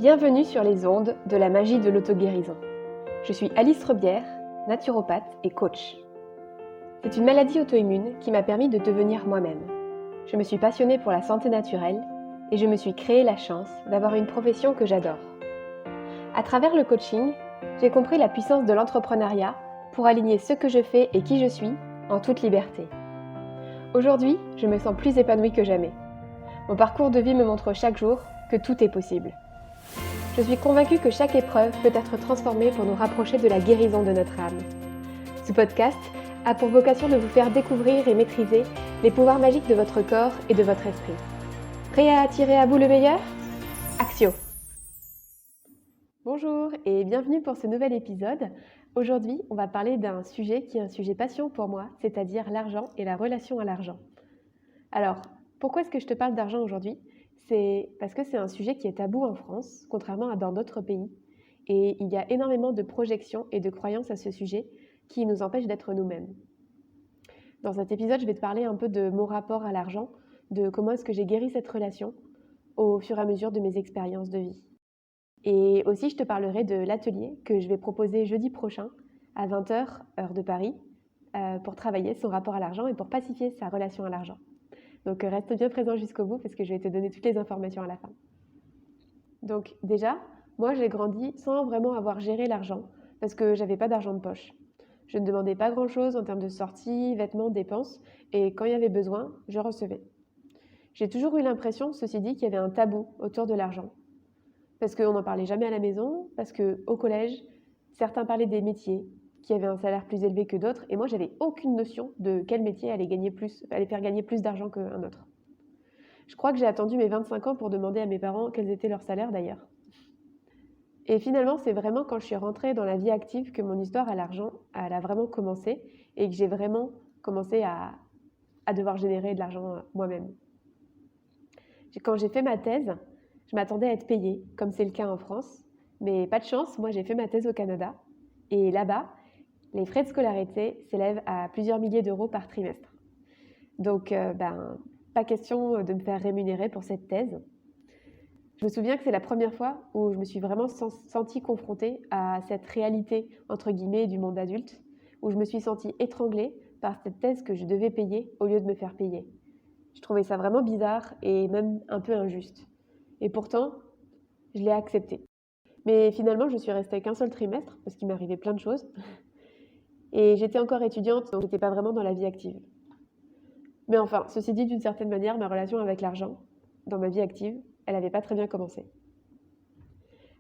Bienvenue sur les ondes de la magie de l'auto-guérison. Je suis Alice Rebière, naturopathe et coach. C'est une maladie auto-immune qui m'a permis de devenir moi-même. Je me suis passionnée pour la santé naturelle et je me suis créé la chance d'avoir une profession que j'adore. À travers le coaching, j'ai compris la puissance de l'entrepreneuriat pour aligner ce que je fais et qui je suis en toute liberté. Aujourd'hui, je me sens plus épanouie que jamais. Mon parcours de vie me montre chaque jour que tout est possible. Je suis convaincue que chaque épreuve peut être transformée pour nous rapprocher de la guérison de notre âme. Ce podcast a pour vocation de vous faire découvrir et maîtriser les pouvoirs magiques de votre corps et de votre esprit. Prêt à attirer à vous le meilleur ? Axio! Bonjour et bienvenue pour ce nouvel épisode. Aujourd'hui, on va parler d'un sujet qui est un sujet passion pour moi, c'est-à-dire l'argent et la relation à l'argent. Alors, pourquoi est-ce que je te parle d'argent aujourd'hui ? C'est parce que c'est un sujet qui est tabou en France, contrairement à dans d'autres pays. Et il y a énormément de projections et de croyances à ce sujet qui nous empêchent d'être nous-mêmes. Dans cet épisode, je vais te parler un peu de mon rapport à l'argent, de comment est-ce que j'ai guéri cette relation au fur et à mesure de mes expériences de vie. Et aussi, je te parlerai de l'atelier que je vais proposer jeudi prochain à 20h, heure de Paris, pour travailler son rapport à l'argent et pour pacifier sa relation à l'argent. Donc reste bien présent jusqu'au bout parce que je vais te donner toutes les informations à la fin. Donc déjà, moi j'ai grandi sans vraiment avoir géré l'argent parce que j'avais pas d'argent de poche. Je ne demandais pas grand-chose en termes de sorties, vêtements, dépenses et quand il y avait besoin, je recevais. J'ai toujours eu l'impression, ceci dit, qu'il y avait un tabou autour de l'argent. Parce qu'on n'en parlait jamais à la maison, parce qu'au collège, certains parlaient des métiers qui avaient un salaire plus élevé que d'autres, et moi, j'avais aucune notion de quel métier allait faire gagner plus d'argent qu'un autre. Je crois que j'ai attendu mes 25 ans pour demander à mes parents quels étaient leurs salaires d'ailleurs. Et finalement, c'est vraiment quand je suis rentrée dans la vie active que mon histoire à l'argent, elle a vraiment commencé, et que j'ai vraiment commencé à devoir générer de l'argent moi-même. Quand j'ai fait ma thèse, je m'attendais à être payée, comme c'est le cas en France. Mais pas de chance, moi j'ai fait ma thèse au Canada. Et là-bas, les frais de scolarité s'élèvent à plusieurs milliers d'euros par trimestre. Donc, pas question de me faire rémunérer pour cette thèse. Je me souviens que c'est la première fois où je me suis vraiment sentie confrontée à cette réalité, entre guillemets, du monde adulte, où je me suis sentie étranglée par cette thèse que je devais payer au lieu de me faire payer. Je trouvais ça vraiment bizarre et même un peu injuste. Et pourtant, je l'ai accepté. Mais finalement, je suis restée qu'un seul trimestre parce qu'il m'arrivait plein de choses. Et j'étais encore étudiante, donc j'étais pas vraiment dans la vie active. Mais enfin, ceci dit, d'une certaine manière, ma relation avec l'argent, dans ma vie active, elle n'avait pas très bien commencé.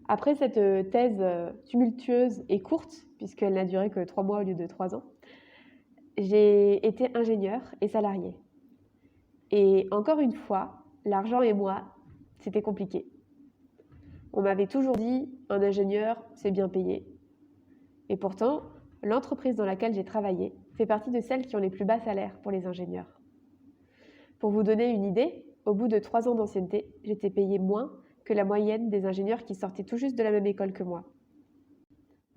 Après cette thèse tumultueuse et courte, puisqu'elle n'a duré que 3 mois au lieu de 3 ans, j'ai été ingénieure et salariée. Et encore une fois, l'argent et moi, c'était compliqué. On m'avait toujours dit, un ingénieur, c'est bien payé. Et pourtant, l'entreprise dans laquelle j'ai travaillé fait partie de celles qui ont les plus bas salaires pour les ingénieurs. Pour vous donner une idée, au bout de 3 ans d'ancienneté, j'étais payée moins que la moyenne des ingénieurs qui sortaient tout juste de la même école que moi.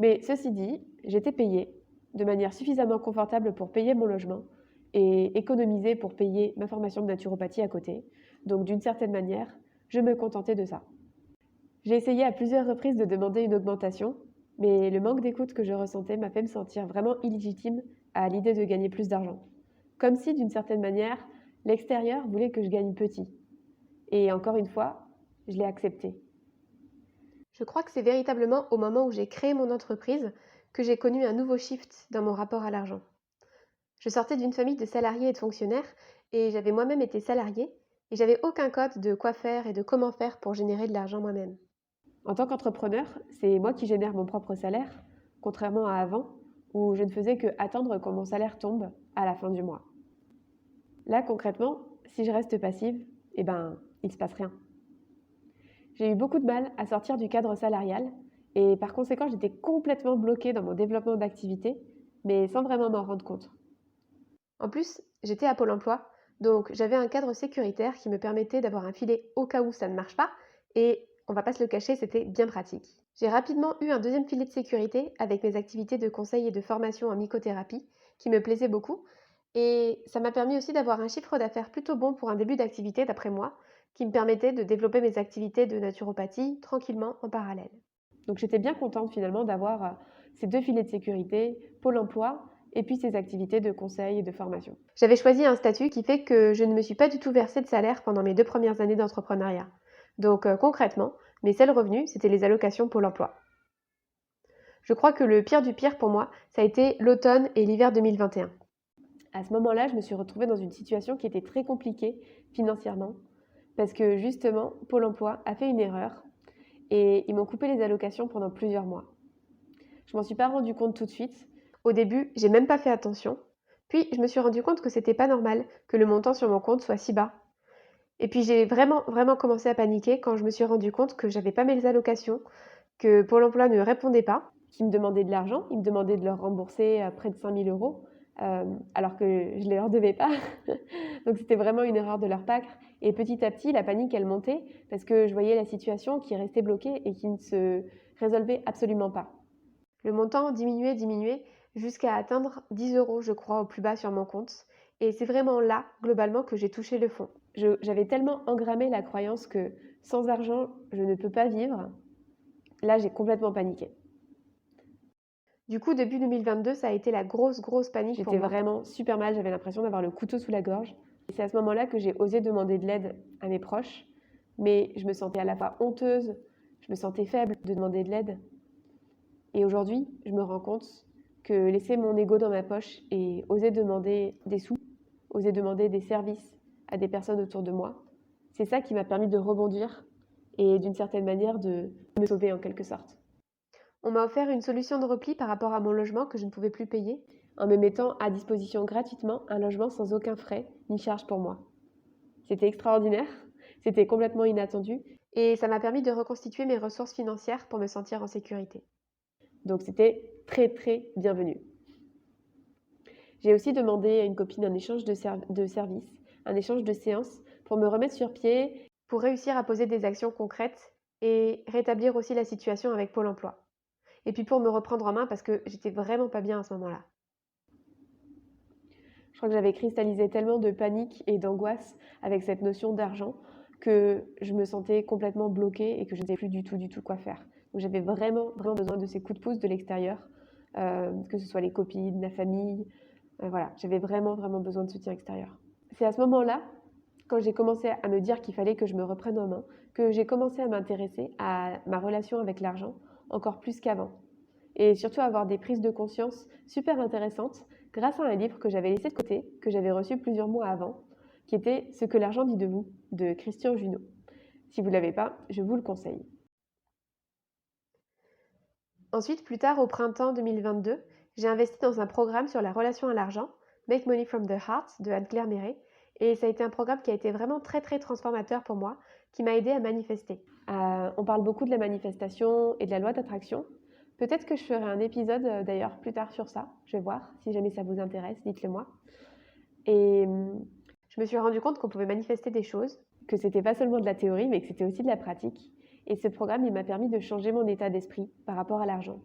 Mais ceci dit, j'étais payée de manière suffisamment confortable pour payer mon logement et économiser pour payer ma formation de naturopathie à côté. Donc d'une certaine manière, je me contentais de ça. J'ai essayé à plusieurs reprises de demander une augmentation, mais le manque d'écoute que je ressentais m'a fait me sentir vraiment illégitime à l'idée de gagner plus d'argent. Comme si, d'une certaine manière, l'extérieur voulait que je gagne petit. Et encore une fois, je l'ai accepté. Je crois que c'est véritablement au moment où j'ai créé mon entreprise que j'ai connu un nouveau shift dans mon rapport à l'argent. Je sortais d'une famille de salariés et de fonctionnaires et j'avais moi-même été salariée et j'avais aucun code de quoi faire et de comment faire pour générer de l'argent moi-même. En tant qu'entrepreneur, c'est moi qui génère mon propre salaire, contrairement à avant, où je ne faisais que attendre que mon salaire tombe à la fin du mois. Là, concrètement, si je reste passive, il ne se passe rien. J'ai eu beaucoup de mal à sortir du cadre salarial et par conséquent, j'étais complètement bloquée dans mon développement d'activité, mais sans vraiment m'en rendre compte. En plus, j'étais à Pôle emploi, donc j'avais un cadre sécuritaire qui me permettait d'avoir un filet au cas où ça ne marche pas et on va pas se le cacher, c'était bien pratique. J'ai rapidement eu un deuxième filet de sécurité avec mes activités de conseil et de formation en mycothérapie qui me plaisaient beaucoup et ça m'a permis aussi d'avoir un chiffre d'affaires plutôt bon pour un début d'activité d'après moi, qui me permettait de développer mes activités de naturopathie tranquillement en parallèle. Donc j'étais bien contente finalement d'avoir ces 2 filets de sécurité, Pôle emploi et puis ces activités de conseil et de formation. J'avais choisi un statut qui fait que je ne me suis pas du tout versée de salaire pendant mes 2 premières années d'entrepreneuriat. Donc concrètement, mes seuls revenus, c'était les allocations Pôle emploi. Je crois que le pire du pire pour moi, ça a été l'automne et l'hiver 2021. À ce moment-là, je me suis retrouvée dans une situation qui était très compliquée financièrement parce que justement, Pôle emploi a fait une erreur et ils m'ont coupé les allocations pendant plusieurs mois. Je m'en suis pas rendu compte tout de suite. Au début, j'ai même pas fait attention. Puis, je me suis rendu compte que c'était pas normal que le montant sur mon compte soit si bas. Et puis, j'ai vraiment commencé à paniquer quand je me suis rendu compte que j'avais pas mes allocations, que Pôle emploi ne répondait pas, qu'ils me demandaient de l'argent, ils me demandaient de leur rembourser près de 5 000 euros, alors que je ne leur devais pas. Donc c'était vraiment une erreur de leur part. Et petit à petit, la panique, elle montait parce que je voyais la situation qui restait bloquée et qui ne se résolvait absolument pas. Le montant diminuait jusqu'à atteindre 10 euros, je crois, au plus bas sur mon compte. Et c'est vraiment là, globalement, que j'ai touché le fond. J'avais tellement engrammé la croyance que sans argent, je ne peux pas vivre. Là, j'ai complètement paniqué. Du coup, début 2022, ça a été la grosse panique pour moi. J'étais vraiment super mal, j'avais l'impression d'avoir le couteau sous la gorge. Et c'est à ce moment-là que j'ai osé demander de l'aide à mes proches, mais je me sentais à la fois honteuse, je me sentais faible de demander de l'aide. Et aujourd'hui, je me rends compte que laisser mon ego dans ma poche et oser demander des sous, oser demander des services à des personnes autour de moi, c'est ça qui m'a permis de rebondir et d'une certaine manière de me sauver en quelque sorte. On m'a offert une solution de repli par rapport à mon logement que je ne pouvais plus payer, en me mettant à disposition gratuitement un logement sans aucun frais ni charge pour moi. C'était extraordinaire, c'était complètement inattendu, et ça m'a permis de reconstituer mes ressources financières pour me sentir en sécurité. Donc c'était très bienvenu. J'ai aussi demandé à une copine un échange de services, un échange de séances pour me remettre sur pied, pour réussir à poser des actions concrètes et rétablir aussi la situation avec Pôle emploi. Et puis pour me reprendre en main parce que j'étais vraiment pas bien à ce moment-là. Je crois que j'avais cristallisé tellement de panique et d'angoisse avec cette notion d'argent que je me sentais complètement bloquée et que je ne savais plus du tout quoi faire. Donc j'avais vraiment besoin de ces coups de pouce de l'extérieur, que ce soit les copines, la famille. Voilà, j'avais vraiment besoin de soutien extérieur. C'est à ce moment-là, quand j'ai commencé à me dire qu'il fallait que je me reprenne en main, que j'ai commencé à m'intéresser à ma relation avec l'argent encore plus qu'avant. Et surtout avoir des prises de conscience super intéressantes grâce à un livre que j'avais laissé de côté, que j'avais reçu plusieurs mois avant, qui était Ce que l'argent dit de vous, de Christian Junod. Si vous ne l'avez pas, je vous le conseille. Ensuite, plus tard, au printemps 2022, j'ai investi dans un programme sur la relation à l'argent, Make Money from the Heart, de Anne-Claire Méret, et ça a été un programme qui a été vraiment très transformateur pour moi, qui m'a aidé à manifester. On parle beaucoup de la manifestation et de la loi d'attraction. Peut-être que je ferai un épisode d'ailleurs plus tard sur ça, je vais voir, si jamais ça vous intéresse, dites-le moi. Et je me suis rendu compte qu'on pouvait manifester des choses, que c'était pas seulement de la théorie, mais que c'était aussi de la pratique. Et ce programme, il m'a permis de changer mon état d'esprit par rapport à l'argent.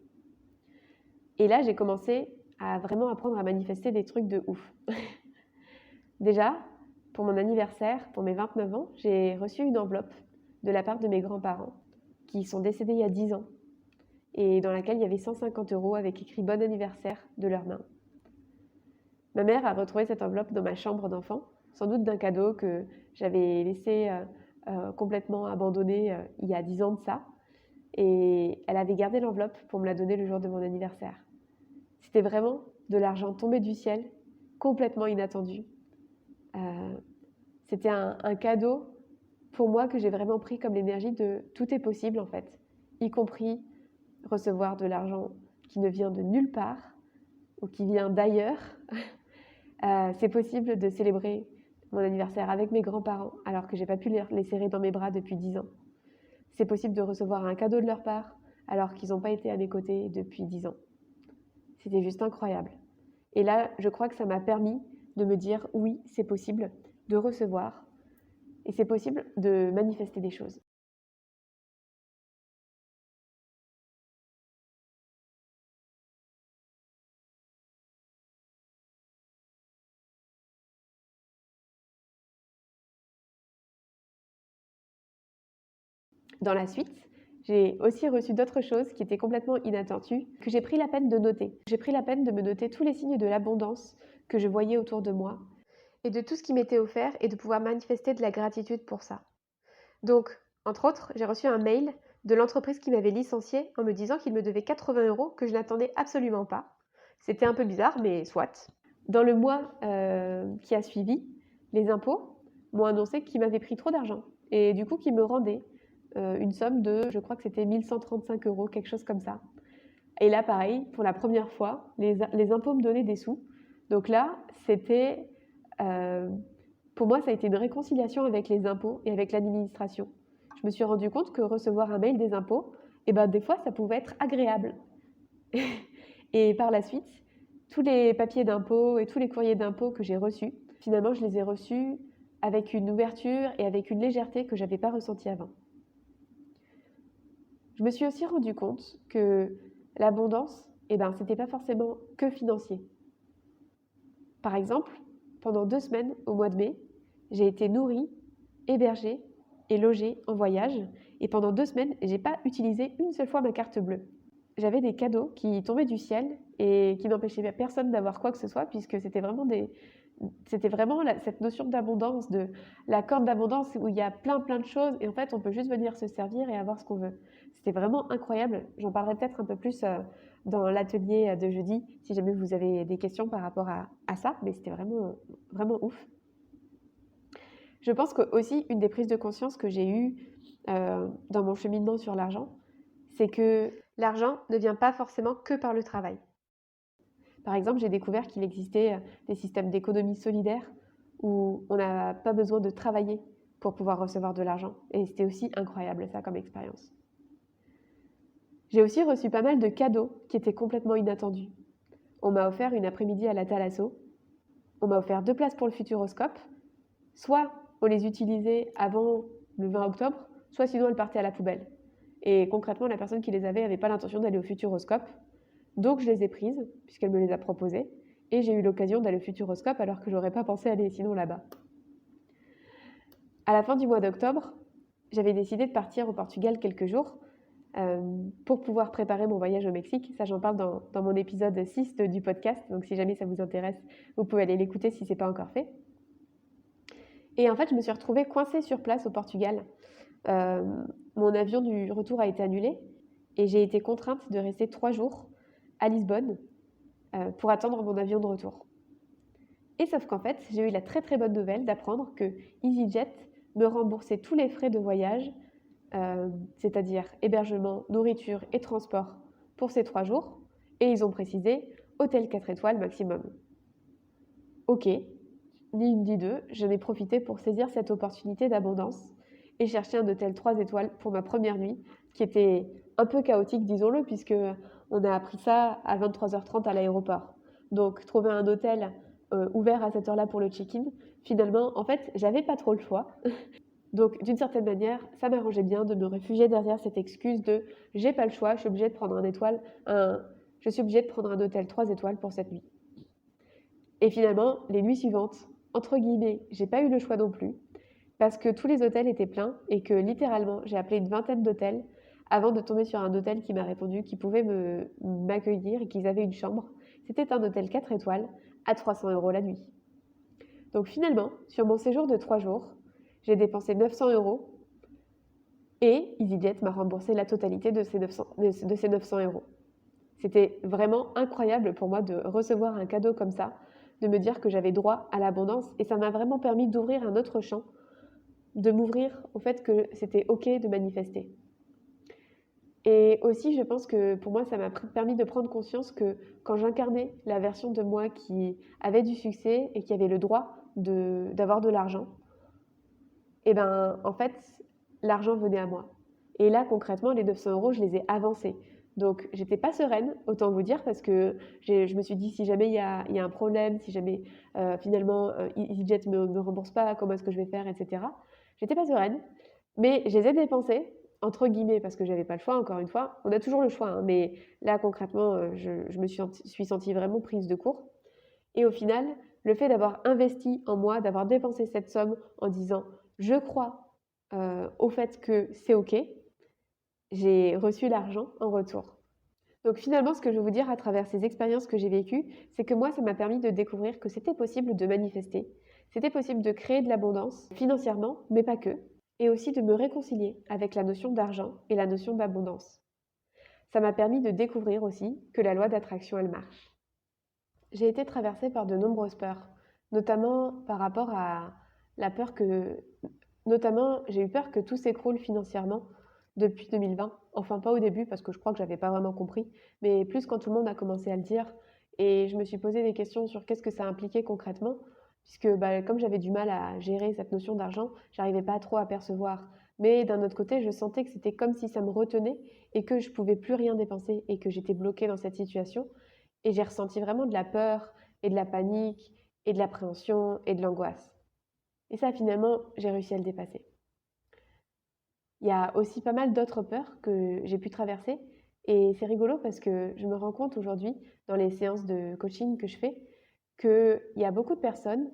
Et là, j'ai commencé à vraiment apprendre à manifester des trucs de ouf. Déjà, pour mon anniversaire, pour mes 29 ans, j'ai reçu une enveloppe de la part de mes grands-parents qui sont décédés il y a 10 ans et dans laquelle il y avait 150 € avec écrit bon anniversaire de leurs mains. Ma mère a retrouvé cette enveloppe dans ma chambre d'enfant, sans doute d'un cadeau que j'avais laissé complètement abandonné il y a 10 ans de ça. Et elle avait gardé l'enveloppe pour me la donner le jour de mon anniversaire. C'était vraiment de l'argent tombé du ciel, complètement inattendu. C'était un cadeau pour moi que j'ai vraiment pris comme l'énergie de tout est possible en fait, y compris recevoir de l'argent qui ne vient de nulle part ou qui vient d'ailleurs. C'est possible de célébrer mon anniversaire avec mes grands-parents alors que j'ai pas pu les serrer dans mes bras depuis 10 ans. C'est possible de recevoir un cadeau de leur part alors qu'ils n'ont pas été à mes côtés depuis 10 ans. C'était juste incroyable. Et là, je crois que ça m'a permis de me dire oui, c'est possible de recevoir et c'est possible de manifester des choses. Dans la suite, j'ai aussi reçu d'autres choses qui étaient complètement inattendues, que j'ai pris la peine de noter. J'ai pris la peine de me noter tous les signes de l'abondance que je voyais autour de moi et de tout ce qui m'était offert et de pouvoir manifester de la gratitude pour ça. Donc, entre autres, j'ai reçu un mail de l'entreprise qui m'avait licenciée en me disant qu'il me devait 80 € que je n'attendais absolument pas. C'était un peu bizarre, mais soit. Dans le mois qui a suivi, les impôts m'ont annoncé qu'ils m'avaient pris trop d'argent et du coup qu'ils me rendaient une somme de, je crois que c'était 1135 €, quelque chose comme ça. Et là, pareil, pour la première fois, les impôts me donnaient des sous. Donc là, c'était, pour moi, ça a été une réconciliation avec les impôts et avec l'administration. Je me suis rendu compte que recevoir un mail des impôts, eh ben, des fois, ça pouvait être agréable. Et par la suite, tous les papiers d'impôts et tous les courriers d'impôts que j'ai reçus, finalement, je les ai reçus avec une ouverture et avec une légèreté que je n'avais pas ressentie avant. Je me suis aussi rendu compte que l'abondance, eh ben, c'était pas forcément que financier. Par exemple, pendant 2 semaines au mois de mai, j'ai été nourrie, hébergée et logée en voyage. Et pendant 2 semaines, j'ai pas utilisé une seule fois ma carte bleue. J'avais des cadeaux qui tombaient du ciel et qui n'empêchaient personne d'avoir quoi que ce soit, puisque c'était vraiment cette notion d'abondance, de la corde d'abondance où il y a plein de choses et en fait on peut juste venir se servir et avoir ce qu'on veut. C'était vraiment incroyable. J'en parlerai peut-être un peu plus dans l'atelier de jeudi si jamais vous avez des questions par rapport à ça, mais c'était vraiment ouf. Je pense que aussi une des prises de conscience que j'ai eues dans mon cheminement sur l'argent, c'est que l'argent ne vient pas forcément que par le travail. Par exemple, j'ai découvert qu'il existait des systèmes d'économie solidaire où on n'a pas besoin de travailler pour pouvoir recevoir de l'argent. Et c'était aussi incroyable ça comme expérience. J'ai aussi reçu pas mal de cadeaux qui étaient complètement inattendus. On m'a offert une après-midi à la Thalasso. On m'a offert 2 places pour le Futuroscope. Soit on les utilisait avant le 20 octobre, soit sinon elles partaient à la poubelle. Et concrètement, la personne qui les avait n'avait pas l'intention d'aller au Futuroscope. Donc je les ai prises, puisqu'elle me les a proposées, et j'ai eu l'occasion d'aller au Futuroscope alors que j'aurais pas pensé aller sinon là-bas. À la fin du mois d'octobre, j'avais décidé de partir au Portugal quelques jours pour pouvoir préparer mon voyage au Mexique. Ça, j'en parle dans mon épisode 6 du podcast, donc si jamais ça vous intéresse, vous pouvez aller l'écouter si ce n'est pas encore fait. Et en fait, je me suis retrouvée coincée sur place au Portugal. Mon avion du retour a été annulé et j'ai été contrainte de rester 3 jours à Lisbonne pour attendre mon avion de retour. Et sauf qu'en fait, j'ai eu la très bonne nouvelle d'apprendre que EasyJet me remboursait tous les frais de voyage, c'est-à-dire hébergement, nourriture et transport pour ces 3 jours. Et ils ont précisé hôtel 4 étoiles maximum. Ok, ni une ni deux, j'en ai profité pour saisir cette opportunité d'abondance et chercher un hôtel 3 étoiles pour ma première nuit, qui était un peu chaotique, disons-le, puisque on a appris ça à 23h30 à l'aéroport. Donc, trouver un hôtel ouvert à cette heure-là pour le check-in, finalement, en fait, j'avais pas trop le choix. Donc, d'une certaine manière, ça m'arrangeait bien de me réfugier derrière cette excuse de « j'ai pas le choix, je suis obligée de prendre je suis obligée de prendre un hôtel 3 étoiles pour cette nuit ». Et finalement, les nuits suivantes, entre guillemets, j'ai pas eu le choix non plus, parce que tous les hôtels étaient pleins et que littéralement, j'ai appelé une vingtaine d'hôtels avant de tomber sur un hôtel qui m'a répondu qu'ils pouvaient m'accueillir et qu'ils avaient une chambre. C'était un hôtel 4 étoiles à 300 € la nuit. Donc finalement, sur mon séjour de 3 jours, j'ai dépensé 900 € et EasyJet m'a remboursé la totalité de ces 900 €. C'était vraiment incroyable pour moi de recevoir un cadeau comme ça, de me dire que j'avais droit à l'abondance et ça m'a vraiment permis d'ouvrir un autre champ, de m'ouvrir au fait que c'était ok de manifester. Et aussi, je pense que pour moi, ça m'a permis de prendre conscience que quand j'incarnais la version de moi qui avait du succès et qui avait le droit d'avoir de l'argent, et ben en fait, l'argent venait à moi. Et là, concrètement, les 900 €, je les ai avancés. Donc, j'étais pas sereine, autant vous dire, parce que je me suis dit, si jamais il y a un problème, si jamais finalement EasyJet me rembourse pas, comment est-ce que je vais faire, etc. J'étais pas sereine, mais je les ai dépensés, entre guillemets, parce que j'avais pas le choix, encore une fois. On a toujours le choix, hein, mais là, concrètement, je me suis sentie vraiment prise de court. Et au final, le fait d'avoir investi en moi, d'avoir dépensé cette somme en disant, je crois au fait que c'est ok, j'ai reçu l'argent en retour. Donc finalement, ce que je veux vous dire à travers ces expériences que j'ai vécues, c'est que moi, ça m'a permis de découvrir que c'était possible de manifester, c'était possible de créer de l'abondance financièrement, mais pas que, et aussi de me réconcilier avec la notion d'argent et la notion d'abondance. Ça m'a permis de découvrir aussi que la loi d'attraction, elle marche. J'ai été traversée par de nombreuses peurs, notamment par rapport à la peur que... Notamment, j'ai eu peur que tout s'écroule financièrement depuis 2020. Enfin, pas au début, parce que je crois que j'avais pas vraiment compris, mais plus quand tout le monde a commencé à le dire. Et je me suis posé des questions sur qu'est-ce que ça impliquait concrètement, puisque comme j'avais du mal à gérer cette notion d'argent, j'arrivais pas trop à percevoir. Mais d'un autre côté, je sentais que c'était comme si ça me retenait et que je pouvais plus rien dépenser et que j'étais bloquée dans cette situation. Et j'ai ressenti vraiment de la peur et de la panique et de l'appréhension et de l'angoisse. Et ça, finalement, j'ai réussi à le dépasser. Il y a aussi pas mal d'autres peurs que j'ai pu traverser. Et c'est rigolo parce que je me rends compte aujourd'hui, dans les séances de coaching que je fais, qu'il y a beaucoup de personnes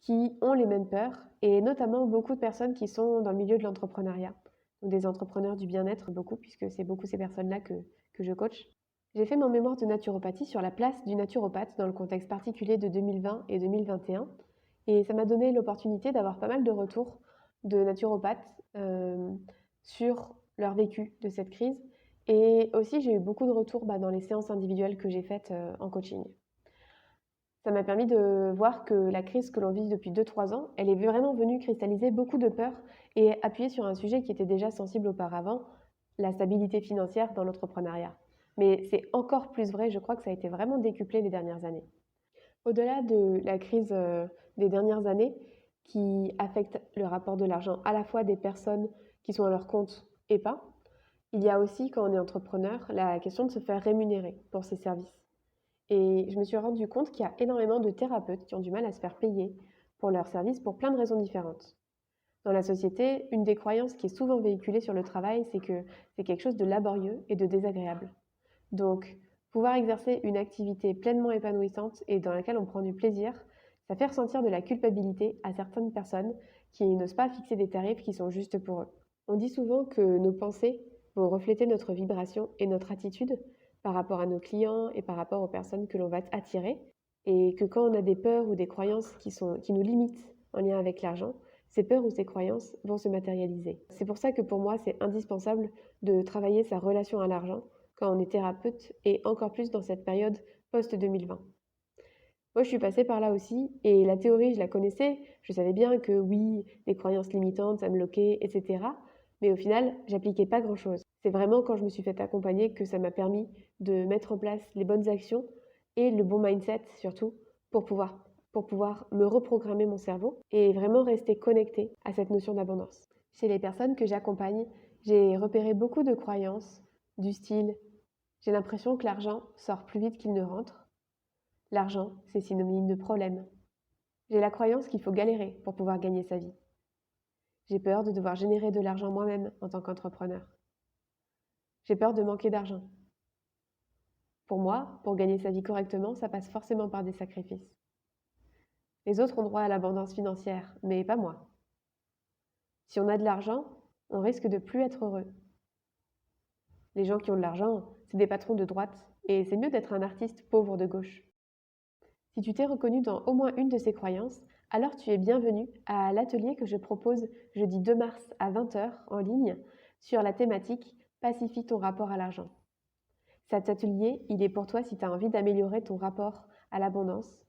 qui ont les mêmes peurs, et notamment beaucoup de personnes qui sont dans le milieu de l'entrepreneuriat. Donc des entrepreneurs du bien-être, beaucoup, puisque c'est beaucoup ces personnes-là que je coach. J'ai fait mon mémoire de naturopathie sur la place du naturopathe dans le contexte particulier de 2020 et 2021. Et ça m'a donné l'opportunité d'avoir pas mal de retours de naturopathes sur leur vécu de cette crise. Et aussi, j'ai eu beaucoup de retours dans les séances individuelles que j'ai faites en coaching. Ça m'a permis de voir que la crise que l'on vit depuis 2-3 ans, elle est vraiment venue cristalliser beaucoup de peurs et appuyer sur un sujet qui était déjà sensible auparavant, la stabilité financière dans l'entrepreneuriat. Mais c'est encore plus vrai, je crois que ça a été vraiment décuplé les dernières années. Au-delà de la crise des dernières années qui affecte le rapport de l'argent à la fois des personnes qui sont à leur compte et pas, il y a aussi, quand on est entrepreneur, la question de se faire rémunérer pour ses services. Et je me suis rendu compte qu'il y a énormément de thérapeutes qui ont du mal à se faire payer pour leurs services pour plein de raisons différentes. Dans la société, une des croyances qui est souvent véhiculée sur le travail, c'est que c'est quelque chose de laborieux et de désagréable. Donc, pouvoir exercer une activité pleinement épanouissante et dans laquelle on prend du plaisir, ça fait ressentir de la culpabilité à certaines personnes qui n'osent pas fixer des tarifs qui sont justes pour eux. On dit souvent que nos pensées vont refléter notre vibration et notre attitude par rapport à nos clients et par rapport aux personnes que l'on va attirer, et que quand on a des peurs ou des croyances qui nous limitent en lien avec l'argent, ces peurs ou ces croyances vont se matérialiser. C'est pour ça que pour moi, c'est indispensable de travailler sa relation à l'argent quand on est thérapeute et encore plus dans cette période post-2020. Moi, je suis passée par là aussi et la théorie, je la connaissais. Je savais bien que oui, les croyances limitantes, ça me bloquait, etc. Mais au final, j'appliquais pas grand-chose. C'est vraiment quand je me suis fait accompagner que ça m'a permis de mettre en place les bonnes actions et le bon mindset surtout pour pouvoir me reprogrammer mon cerveau et vraiment rester connectée à cette notion d'abondance. Chez les personnes que j'accompagne, j'ai repéré beaucoup de croyances du style j'ai l'impression que l'argent sort plus vite qu'il ne rentre. L'argent, c'est synonyme de problème. J'ai la croyance qu'il faut galérer pour pouvoir gagner sa vie. J'ai peur de devoir générer de l'argent moi-même en tant qu'entrepreneur. J'ai peur de manquer d'argent. Pour moi, pour gagner sa vie correctement, ça passe forcément par des sacrifices. Les autres ont droit à l'abondance financière, mais pas moi. Si on a de l'argent, on risque de plus être heureux. Les gens qui ont de l'argent, c'est des patrons de droite, et c'est mieux d'être un artiste pauvre de gauche. Si tu t'es reconnu dans au moins une de ces croyances, alors tu es bienvenue à l'atelier que je propose jeudi 2 mars à 20h en ligne sur la thématique Pacifie ton rapport à l'argent. Cet atelier, il est pour toi si tu as envie d'améliorer ton rapport à l'abondance.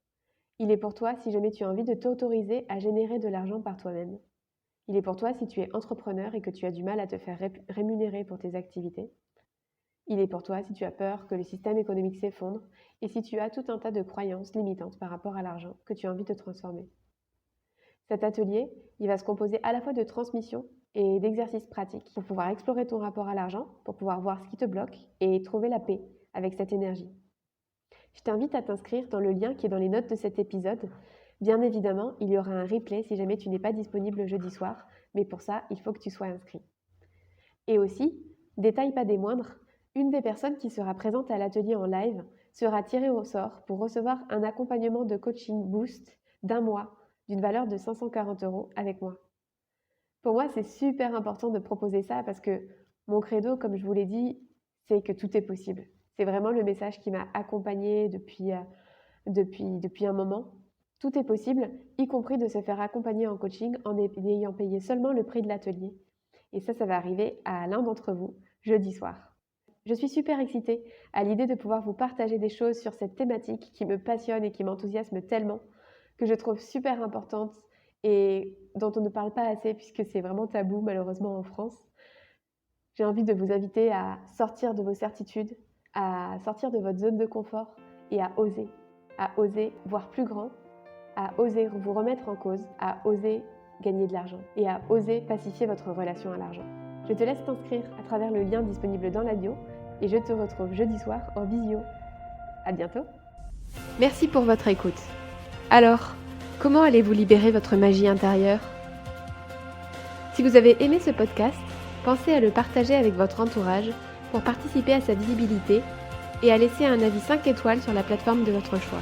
Il est pour toi si jamais tu as envie de t'autoriser à générer de l'argent par toi-même. Il est pour toi si tu es entrepreneur et que tu as du mal à te faire rémunérer pour tes activités. Il est pour toi si tu as peur que le système économique s'effondre et si tu as tout un tas de croyances limitantes par rapport à l'argent que tu as envie de transformer. Cet atelier, il va se composer à la fois de transmission et d'exercices pratiques pour pouvoir explorer ton rapport à l'argent, pour pouvoir voir ce qui te bloque et trouver la paix avec cette énergie. Je t'invite à t'inscrire dans le lien qui est dans les notes de cet épisode. Bien évidemment, il y aura un replay si jamais tu n'es pas disponible jeudi soir, mais pour ça, il faut que tu sois inscrit. Et aussi, détail pas des moindres, une des personnes qui sera présente à l'atelier en live sera tirée au sort pour recevoir un accompagnement de coaching boost d'1 mois d'une valeur de 540 € avec moi. Pour moi, c'est super important de proposer ça parce que Mon credo, comme je vous l'ai dit, c'est que tout est possible. C'est vraiment le message qui m'a accompagnée depuis un moment. Tout est possible, y compris de se faire accompagner en coaching en ayant payé seulement le prix de l'atelier. Et ça va arriver à l'un d'entre vous jeudi soir. Je suis super excitée à l'idée de pouvoir vous partager des choses sur cette thématique qui me passionne et qui m'enthousiasme tellement, que je trouve super importante et dont on ne parle pas assez puisque c'est vraiment tabou malheureusement en France. J'ai envie de vous inviter à sortir de vos certitudes, à sortir de votre zone de confort et à oser voir plus grand, à oser vous remettre en cause, à oser gagner de l'argent et à oser pacifier votre relation à l'argent. Je te laisse t'inscrire à travers le lien disponible dans la bio et je te retrouve jeudi soir en visio. À bientôt. Merci pour votre écoute. Alors, comment allez-vous libérer votre magie intérieure ? Si vous avez aimé ce podcast, pensez à le partager avec votre entourage pour participer à sa visibilité et à laisser un avis 5 étoiles sur la plateforme de votre choix.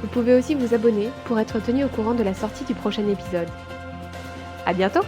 Vous pouvez aussi vous abonner pour être tenu au courant de la sortie du prochain épisode. À bientôt!